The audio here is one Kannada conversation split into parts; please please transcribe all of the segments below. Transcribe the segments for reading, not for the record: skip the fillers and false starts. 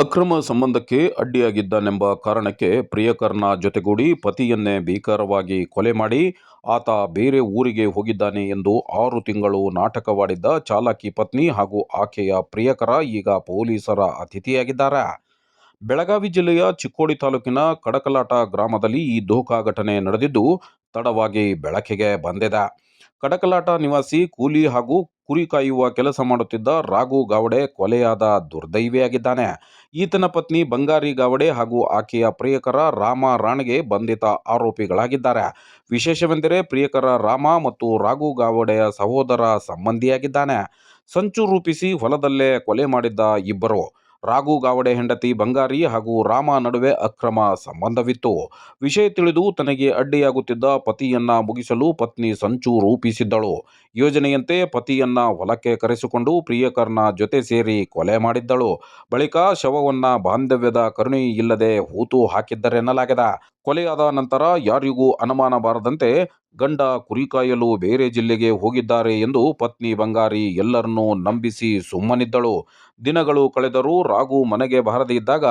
ಅಕ್ರಮ ಸಂಬಂಧಕ್ಕೆ ಅಡ್ಡಿಯಾಗಿದ್ದಾನೆಂಬ ಕಾರಣಕ್ಕೆ ಪ್ರಿಯಕರನ ಜೊತೆಗೂಡಿ ಪತಿಯನ್ನೇ ಭೀಕರವಾಗಿ ಕೊಲೆ ಮಾಡಿ ಆತ ಬೇರೆ ಊರಿಗೆ ಹೋಗಿದ್ದಾನೆ ಎಂದು 6 ತಿಂಗಳು ನಾಟಕವಾಡಿದ್ದ ಚಾಲಾಕಿ ಪತ್ನಿ ಹಾಗೂ ಆಕೆಯ ಪ್ರಿಯಕರ ಈಗ ಪೊಲೀಸರ ಅತಿಥಿಯಾಗಿದ್ದಾರೆ. ಬೆಳಗಾವಿ ಜಿಲ್ಲೆಯ ಚಿಕ್ಕೋಡಿ ತಾಲೂಕಿನ ಕಡಕಲಾಟ ಗ್ರಾಮದಲ್ಲಿ ಈ ಧೋಖಾ ಘಟನೆ ನಡೆದಿದ್ದು ತಡವಾಗಿ ಬೆಳಕಿಗೆ ಬಂದಿದೆ. ಕಡಕಲಾಟ ನಿವಾಸಿ ಕೂಲಿ ಹಾಗೂ ಕುರಿ ಕಾಯುವ ಕೆಲಸ ಮಾಡುತ್ತಿದ್ದ ರಾಘು ಗಾವಡೆ ಕೊಲೆಯಾದ ದುರ್ದೈವಿಯಾಗಿದ್ದಾನೆ. ಈತನ ಪತ್ನಿ ಬಂಗಾರಿ ಗಾವಡೆ ಹಾಗೂ ಆಕೆಯ ಪ್ರಿಯಕರ ರಾಮ ರಾಣ್ಗೆ ಬಂಧಿತ ಆರೋಪಿಗಳಾಗಿದ್ದಾರೆ. ವಿಶೇಷವೆಂದರೆ ಪ್ರಿಯಕರ ರಾಮ ಮತ್ತು ರಾಘು ಗಾವಡೆಯ ಸಹೋದರ ಸಂಬಂಧಿಯಾಗಿದ್ದಾನೆ. ಸಂಚು ರೂಪಿಸಿ ಹೊಲದಲ್ಲೇ ಕೊಲೆ ಮಾಡಿದ್ದ ಇಬ್ಬರು. ರಾಘು ಗಾವಡೆ ಹೆಂಡತಿ ಬಂಗಾರಿ ಹಾಗೂ ರಾಮ ನಡುವೆ ಅಕ್ರಮ ಸಂಬಂಧವಿತ್ತು. ವಿಷಯ ತಿಳಿದು ತನಗೆ ಅಡ್ಡಿಯಾಗುತ್ತಿದ್ದ ಪತಿಯನ್ನ ಮುಗಿಸಲು ಪತ್ನಿ ಸಂಚು ರೂಪಿಸಿದ್ದಳು. ಯೋಜನೆಯಂತೆ ಪತಿಯನ್ನ ಹೊಲಕ್ಕೆ ಕರೆಸಿಕೊಂಡು ಪ್ರಿಯಕರನ ಜೊತೆ ಸೇರಿ ಕೊಲೆ ಮಾಡಿದ್ದಳು. ಬಳಿಕ ಶವವನ್ನ ಬಾಂಧವ್ಯದ ಕರುಣೆ ಇಲ್ಲದೆ ಹೂತು ಹಾಕಿದ್ದರೆನ್ನಲಾಗಿದೆ. ಕೊಲೆಯಾದ ನಂತರ ಯಾರಿಗೂ ಅನುಮಾನ ಬಾರದಂತೆ ಗಂಡ ಕುರಿಕಾಯಲು ಬೇರೆ ಜಿಲ್ಲೆಗೆ ಹೋಗಿದ್ದಾರೆ ಎಂದು ಪತ್ನಿ ಬಂಗಾರಿ ಎಲ್ಲರನ್ನೂ ನಂಬಿಸಿ ಸುಮ್ಮನಿದ್ದಳು. ದಿನಗಳು ಕಳೆದರೂ ರಾಘು ಮನೆಗೆ ಬಾರದೇ ಇದ್ದಾಗ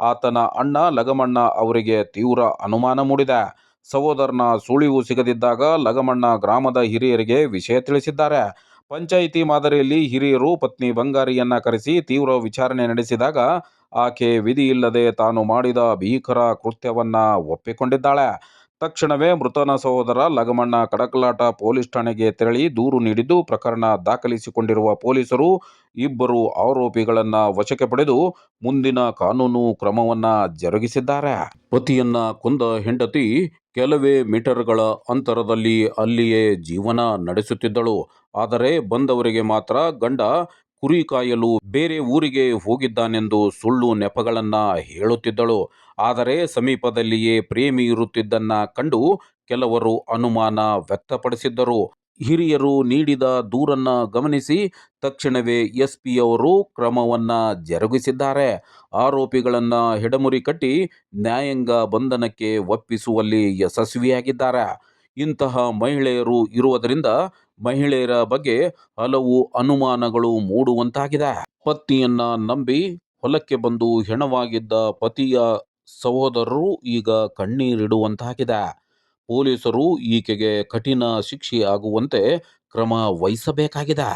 ಆತನ ಅಣ್ಣ ಲಗಮಣ್ಣ ಅವರಿಗೆ ತೀವ್ರ ಅನುಮಾನ ಮೂಡಿದೆ. ಸಹೋದರನ ಸುಳಿವು ಸಿಗದಿದ್ದಾಗ ಲಗಮಣ್ಣ ಗ್ರಾಮದ ಹಿರಿಯರಿಗೆ ವಿಷಯ ತಿಳಿಸಿದ್ದಾರೆ. ಪಂಚಾಯಿತಿ ಮಾದರಿಯಲ್ಲಿ ಹಿರಿಯರು ಪತ್ನಿ ಬಂಗಾರಿಯನ್ನ ಕರೆಸಿ ತೀವ್ರ ವಿಚಾರಣೆ ನಡೆಸಿದಾಗ ಆಕೆ ವಿಧಿಯಿಲ್ಲದೆ ತಾನು ಮಾಡಿದ ಭೀಕರ ಕೃತ್ಯವನ್ನ ಒಪ್ಪಿಕೊಂಡಿದ್ದಾಳೆ. ತಕ್ಷಣವೇ ಮೃತನ ಸಹೋದರ ಲಗಮಣ್ಣ ಕಡಕಲಾಟ ಪೊಲೀಸ್ ಠಾಣೆಗೆ ತೆರಳಿ ದೂರು ನೀಡಿದ್ದು, ಪ್ರಕರಣ ದಾಖಲಿಸಿಕೊಂಡಿರುವ ಪೊಲೀಸರು ಇಬ್ಬರು ಆರೋಪಿಗಳನ್ನ ವಶಕ್ಕೆ ಪಡೆದು ಮುಂದಿನ ಕಾನೂನು ಕ್ರಮವನ್ನ ಜರುಗಿಸಿದ್ದಾರೆ. ಪತಿಯನ್ನ ಕೊಂದ ಹೆಂಡತಿ ಕೆಲವೇ ಮೀಟರ್ಗಳ ಅಂತರದಲ್ಲಿ ಅಲ್ಲಿಯೇ ಜೀವನ ನಡೆಸುತ್ತಿದ್ದಳು. ಆದರೆ ಬಂದವರಿಗೆ ಮಾತ್ರ ಗಂಡ ಕುರಿ ಕಾಯಲು ಬೇರೆ ಊರಿಗೆ ಹೋಗಿದ್ದಾನೆಂದು ಸುಳ್ಳು ನೆಪಗಳನ್ನ ಹೇಳುತ್ತಿದ್ದಳು. ಆದರೆ ಸಮೀಪದಲ್ಲಿಯೇ ಪ್ರೇಮಿ ಇರುತ್ತಿದ್ದನ್ನ ಕಂಡು ಕೆಲವರು ಅನುಮಾನ ವ್ಯಕ್ತಪಡಿಸಿದ್ದರು. ಹಿರಿಯರು ನೀಡಿದ ದೂರನ್ನ ಗಮನಿಸಿ ತಕ್ಷಣವೇ ಎಸ್ಪಿಯವರು ಕ್ರಮವನ್ನ ಜರುಗಿಸಿದ್ದಾರೆ. ಆರೋಪಿಗಳನ್ನ ಹೆಡಮುರಿ ಕಟ್ಟಿ ನ್ಯಾಯಾಂಗ ಬಂಧನಕ್ಕೆ ಒಪ್ಪಿಸುವಲ್ಲಿ ಯಶಸ್ವಿಯಾಗಿದ್ದಾರೆ. ಇಂತಹ ಮಹಿಳೆಯರು ಇರುವುದರಿಂದ ಮಹಿಳೆಯರ ಬಗ್ಗೆ ಹಲವು ಅನುಮಾನಗಳು ಮೂಡುವಂತಾಗಿದೆ. ಪತ್ನಿಯನ್ನ ನಂಬಿ ಹೊಲಕ್ಕೆ ಬಂದು ಹೆಣವಾಗಿದ್ದ ಪತಿಯ ಸಹೋದರರು ಈಗ ಕಣ್ಣೀರಿಡುವಂತಾಗಿದೆ. ಪೊಲೀಸರು ಈಕೆಗೆ ಕಠಿಣ ಶಿಕ್ಷೆಯಾಗುವಂತೆ ಕ್ರಮ ವಹಿಸಬೇಕಾಗಿದೆ.